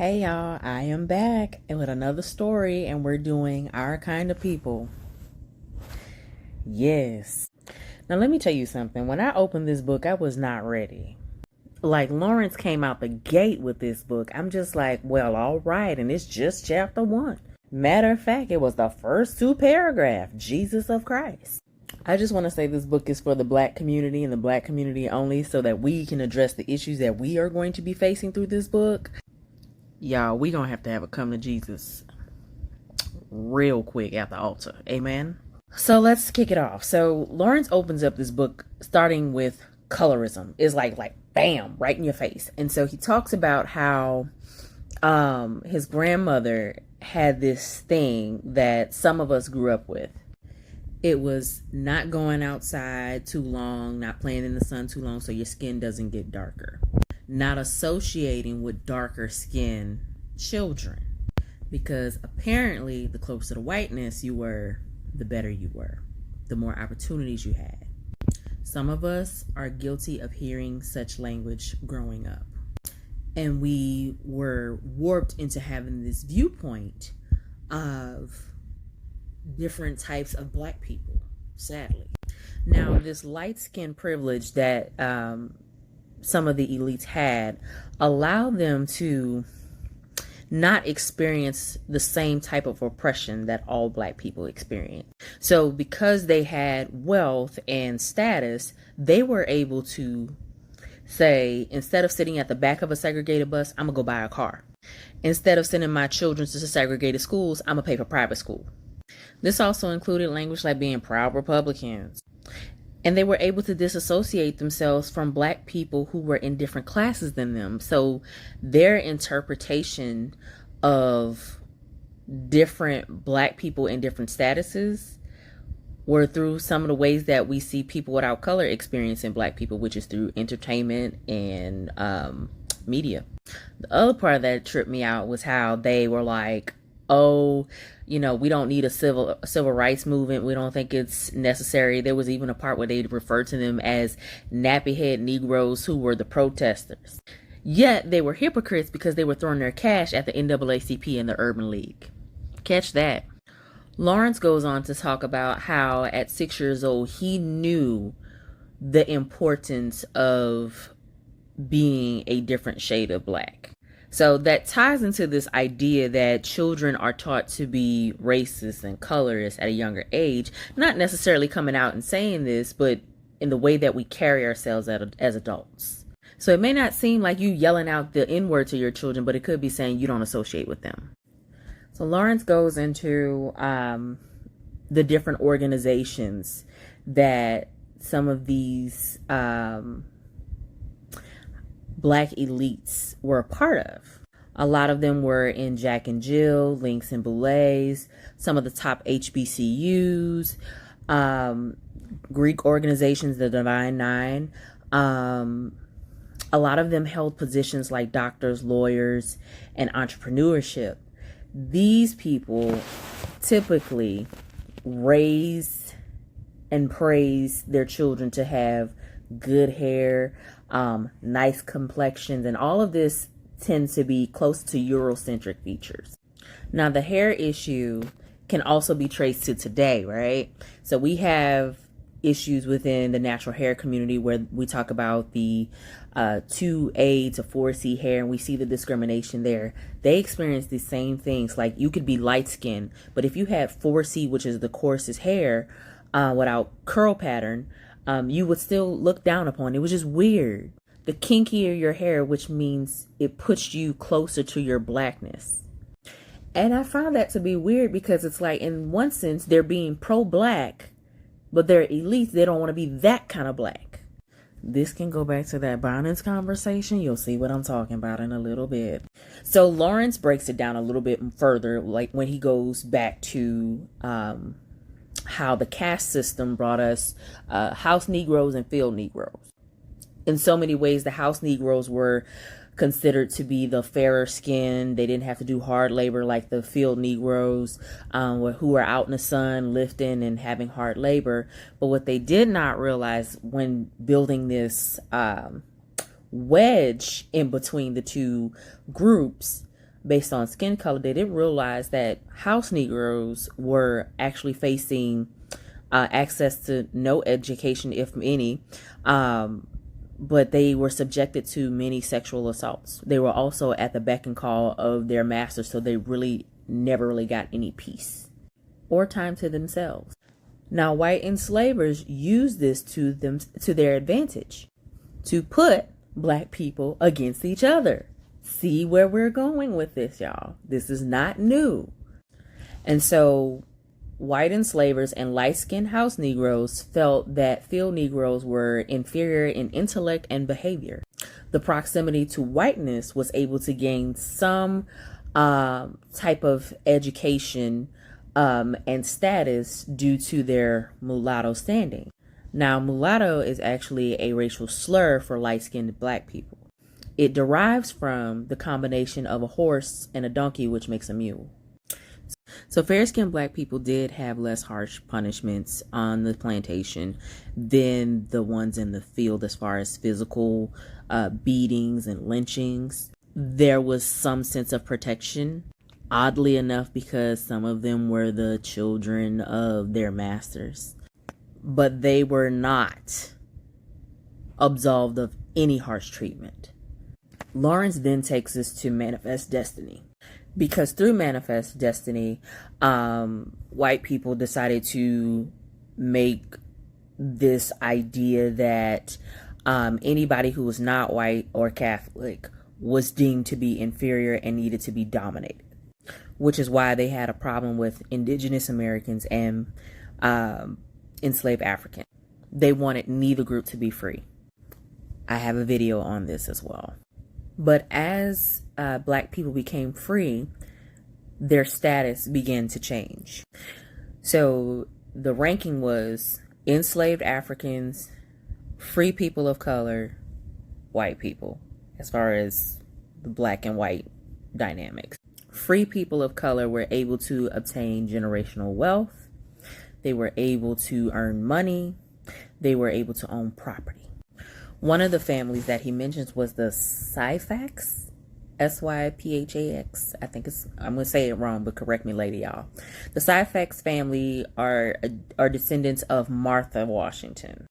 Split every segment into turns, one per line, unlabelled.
Hey y'all, I am back and with another story, and we're doing Our Kind of People. Yes. Now let me tell you something. When I opened this book, I was not ready. Like, Lawrence came out the gate with this book. I'm just like, well, all right, and it's just chapter 1. Matter of fact, it was the first 2 paragraphs, Jesus of Christ. I just want to say this book is for the Black community and the Black community only, so that we can address the issues that we are going to be facing through this book. Y'all, we gonna have a come to Jesus real quick at the altar. Amen. So let's kick it off. So Lawrence opens up this book starting with colorism. It's like bam, right in your face. And so he talks about how his grandmother had this thing that some of us grew up with. It was not going outside too long, not playing in the sun too long so your skin doesn't get darker. Not associating with darker skinned children, because apparently the closer to whiteness you were, the better you were, the more opportunities you had. Some of us are guilty of hearing such language growing up, and we were warped into having this viewpoint of different types of Black people, sadly. Now, this light-skinned privilege that some of the elites had allowed them to not experience the same type of oppression that all Black people experience. So because they had wealth and status, they were able to say, instead of sitting at the back of a segregated bus, I'm gonna go buy a car. Instead of sending my children to segregated schools, I'm gonna pay for private school. This also included language like being proud Republicans. And they were able to disassociate themselves from Black people who were in different classes than them. So their interpretation of different Black people in different statuses were through some of the ways that we see people without color experiencing Black people, which is through entertainment and media. The other part that tripped me out was how they were like, oh, we don't need a civil rights movement. We don't think it's necessary. There was even a part where they referred to them as nappy head Negroes who were the protesters. Yet they were hypocrites because they were throwing their cash at the NAACP and the Urban League. Catch that. Lawrence goes on to talk about how at 6 years old, he knew the importance of being a different shade of Black. So that ties into this idea that children are taught to be racist and colorist at a younger age, not necessarily coming out and saying this, but in the way that we carry ourselves as adults. So it may not seem like you yelling out the N-word to your children, but it could be saying you don't associate with them. So Lawrence goes into the different organizations that some of these Black elites were a part of. A lot of them were in Jack and Jill, Links and Boulets, some of the top HBCUs, Greek organizations, the Divine Nine. A lot of them held positions like doctors, lawyers, and entrepreneurship. These people typically raise and praise their children to have good hair, nice complexions, and all of this tends to be close to Eurocentric features. Now, the hair issue can also be traced to today, right? So we have issues within the natural hair community where we talk about the 2A to 4C hair, and we see the discrimination there. They experience the same things. Like, you could be light skinned, but if you had 4C, which is the coarsest hair, without curl pattern, you would still look down upon. It was just weird. The kinkier your hair, which means it puts you closer to your Blackness. And I found that to be weird because it's like, in one sense, they're being pro-Black, but they're elites. They don't want to be that kind of Black. This can go back to that Bonins conversation. You'll see what I'm talking about in a little bit. So Lawrence breaks it down a little bit further, like when he goes back to how the caste system brought us house Negroes and field Negroes. In so many ways, the house Negroes were considered to be the fairer skin. They didn't have to do hard labor like the field Negroes, who were out in the sun lifting and having hard labor. But what they did not realize when building this wedge in between the two groups based on skin color, they didn't realize that house Negroes were actually facing access to no education, if any, but they were subjected to many sexual assaults. They were also at the beck and call of their masters, so they really never really got any peace or time to themselves. Now, white enslavers used this to their advantage, to put black people against each other. See where we're going with this, y'all. This is not new. And so white enslavers and light-skinned house Negroes felt that field Negroes were inferior in intellect and behavior. The proximity to whiteness was able to gain some type of education and status due to their mulatto standing. Now, mulatto is actually a racial slur for light-skinned black people. It derives from the combination of a horse and a donkey, which makes a mule. So fair-skinned black people did have less harsh punishments on the plantation than the ones in the field as far as physical beatings and lynchings. There was some sense of protection, oddly enough, because some of them were the children of their masters. But they were not absolved of any harsh treatment. Lawrence then takes us to Manifest Destiny. Because through Manifest Destiny, white people decided to make this idea that anybody who was not white or Catholic was deemed to be inferior and needed to be dominated, which is why they had a problem with indigenous Americans and enslaved Africans. They wanted neither group to be free. I have a video on this as well. But as black people became free, their status began to change. So the ranking was enslaved Africans, free people of color, white people, as far as the black and white dynamics. Free people of color were able to obtain generational wealth. They were able to earn money. They were able to own property. One of the families that he mentions was the Syphax, Syphax. I think I'm going to say it wrong, but correct me later, y'all. The Syphax family are descendants of Martha Washington,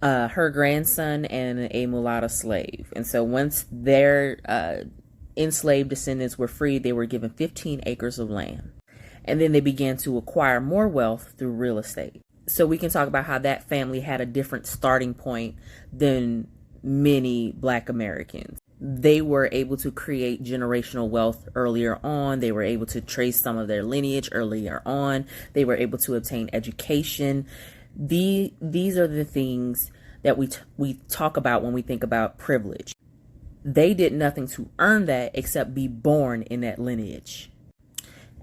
her grandson and a mulatto slave. And so once their enslaved descendants were freed, they were given 15 acres of land. And then they began to acquire more wealth through real estate. So we can talk about how that family had a different starting point than many black Americans. They were able to create generational wealth earlier on. They were able to trace some of their lineage earlier on. They were able to obtain education. These are the things that we talk about when we think about privilege. They did nothing to earn that except be born in that lineage.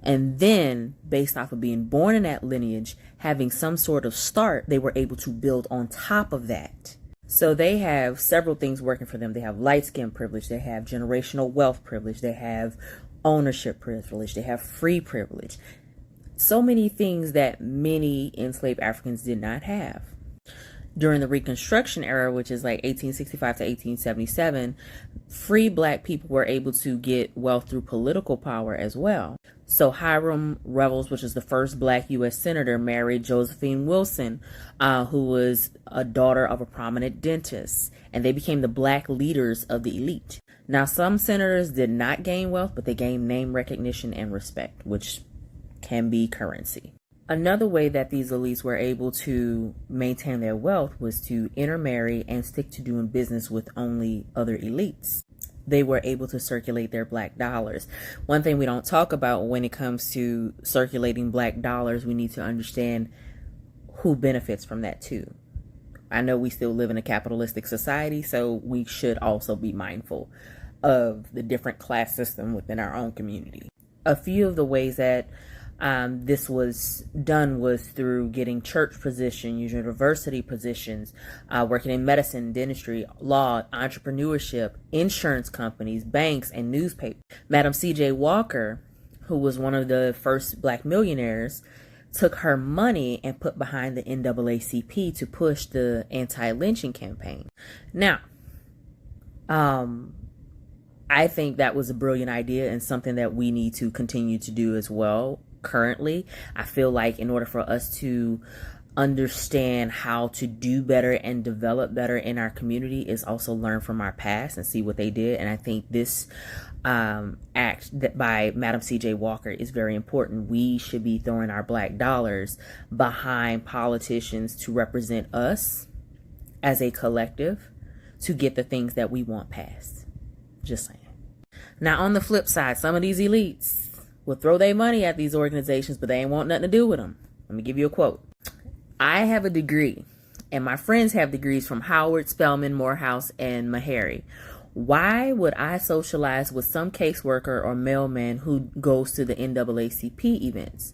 And then, based off of being born in that lineage, having some sort of start, they were able to build on top of that. So they have several things working for them. They have light-skinned privilege. They have generational wealth privilege. They have ownership privilege. They have free privilege. So many things that many enslaved Africans did not have. During the Reconstruction era, which is like 1865 to 1877, free black people were able to get wealth through political power as well. So Hiram Revels, which is the first black U.S. senator, married Josephine Wilson, who was a daughter of a prominent dentist, and they became the black leaders of the elite. Now, some senators did not gain wealth, but they gained name recognition and respect, which can be currency. Another way that these elites were able to maintain their wealth was to intermarry and stick to doing business with only other elites. They were able to circulate their black dollars. One thing we don't talk about when it comes to circulating black dollars, we need to understand who benefits from that too. I know we still live in a capitalistic society, so we should also be mindful of the different class system within our own community. A few of the ways that this was done was through getting church positions, university positions, working in medicine, dentistry, law, entrepreneurship, insurance companies, banks, and newspapers. Madam C.J. Walker, who was one of the first black millionaires, took her money and put behind the NAACP to push the anti-lynching campaign. Now, I think that was a brilliant idea and something that we need to continue to do as well. Currently, I feel like in order for us to understand how to do better and develop better in our community is also learn from our past and see what they did. And I think this act that by Madam C.J. Walker is very important. We should be throwing our black dollars behind politicians to represent us as a collective to get the things that we want passed. Just saying. Now, on the flip side, some of these elites will throw their money at these organizations, but they ain't want nothing to do with them. Let me give you a quote. I have a degree, and my friends have degrees from Howard, Spelman, Morehouse, and Meharry. Why would I socialize with some caseworker or mailman who goes to the NAACP events?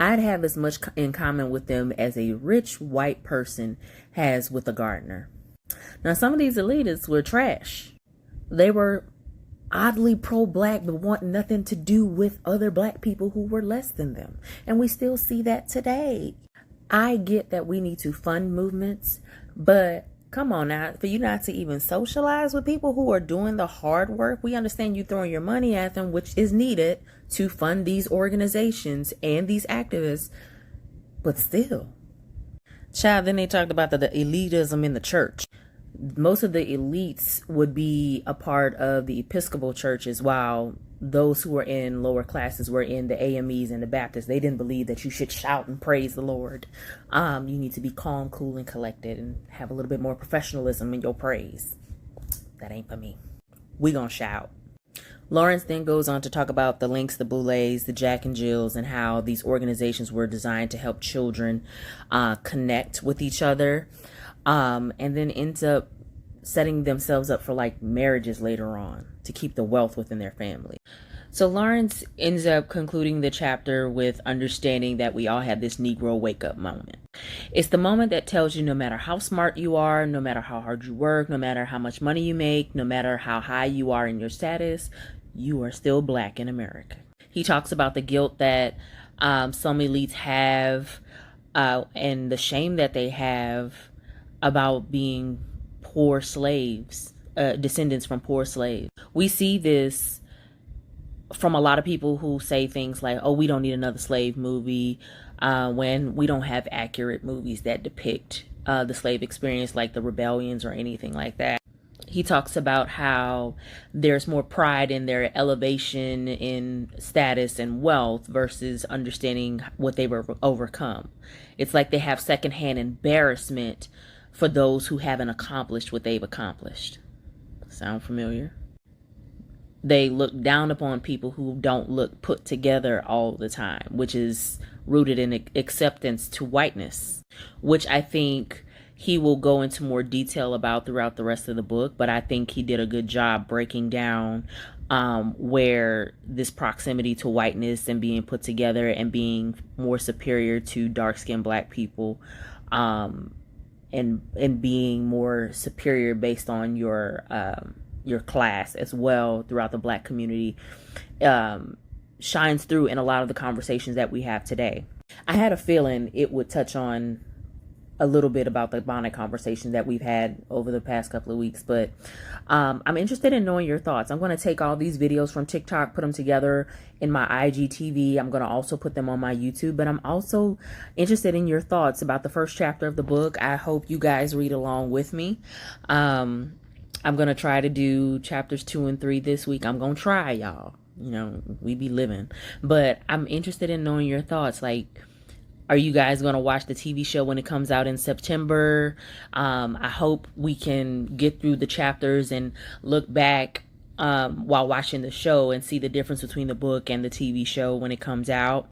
I'd have as much in common with them as a rich white person has with a gardener. Now, some of these elitists were trash. They were oddly pro-black, but want nothing to do with other black people who were less than them. And we still see that today. I get that we need to fund movements, but come on now, for you not to even socialize with people who are doing the hard work, we understand you throwing your money at them, which is needed to fund these organizations and these activists, but still. Child, then they talked about the elitism in the church. Most of the elites would be a part of the Episcopal churches, while those who were in lower classes were in the AMEs and the Baptists. They didn't believe that you should shout and praise the Lord. You need to be calm, cool, and collected and have a little bit more professionalism in your praise. That ain't for me. We gonna shout. Lawrence then goes on to talk about the Links, the Boulets, the Jack and Jills, and how these organizations were designed to help children connect with each other. And then ends up setting themselves up for like marriages later on to keep the wealth within their family. So Lawrence ends up concluding the chapter with understanding that we all have this Negro wake-up moment. It's the moment that tells you no matter how smart you are, no matter how hard you work, no matter how much money you make, no matter how high you are in your status, you are still black in America. He talks about the guilt that some elites have and the shame that they have about being poor slaves, descendants from poor slaves. We see this from a lot of people who say things like, oh, we don't need another slave movie, when we don't have accurate movies that depict the slave experience like the rebellions or anything like that. He talks about how there's more pride in their elevation in status and wealth versus understanding what they were overcome. It's like they have secondhand embarrassment for those who haven't accomplished what they've accomplished. Sound familiar? They look down upon people who don't look put together all the time, which is rooted in acceptance to whiteness, which I think he will go into more detail about throughout the rest of the book. But I think he did a good job breaking down where this proximity to whiteness and being put together and being more superior to dark-skinned black people, and being more superior based on your class as well throughout the black community, shines through in a lot of the conversations that we have today. I had a feeling it would touch on a little bit about the bonnet conversation that we've had over the past couple of weeks, but I'm interested in knowing your thoughts. I'm going to take all these videos from TikTok, put them together in my IGTV. I'm going to also put them on my YouTube, but I'm also interested in your thoughts about the first chapter of the book. I hope you guys read along with me. I'm going to try to do chapters 2 and 3 this week. I'm going to try, y'all. You know, we be living, but I'm interested in knowing your thoughts. Like, are you guys going to watch the TV show when it comes out in September? I hope we can get through the chapters and look back while watching the show and see the difference between the book and the TV show when it comes out.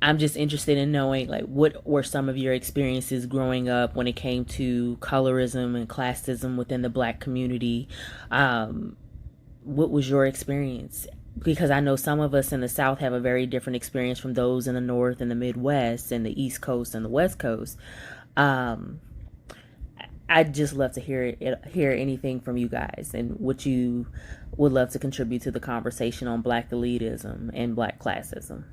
I'm just interested in knowing, like, what were some of your experiences growing up when it came to colorism and classism within the black community? What was your experience? Because I know some of us in the South have a very different experience from those in the North and the Midwest and the East Coast and the West Coast. I'd just love to hear anything from you guys and what you would love to contribute to the conversation on black elitism and black classism.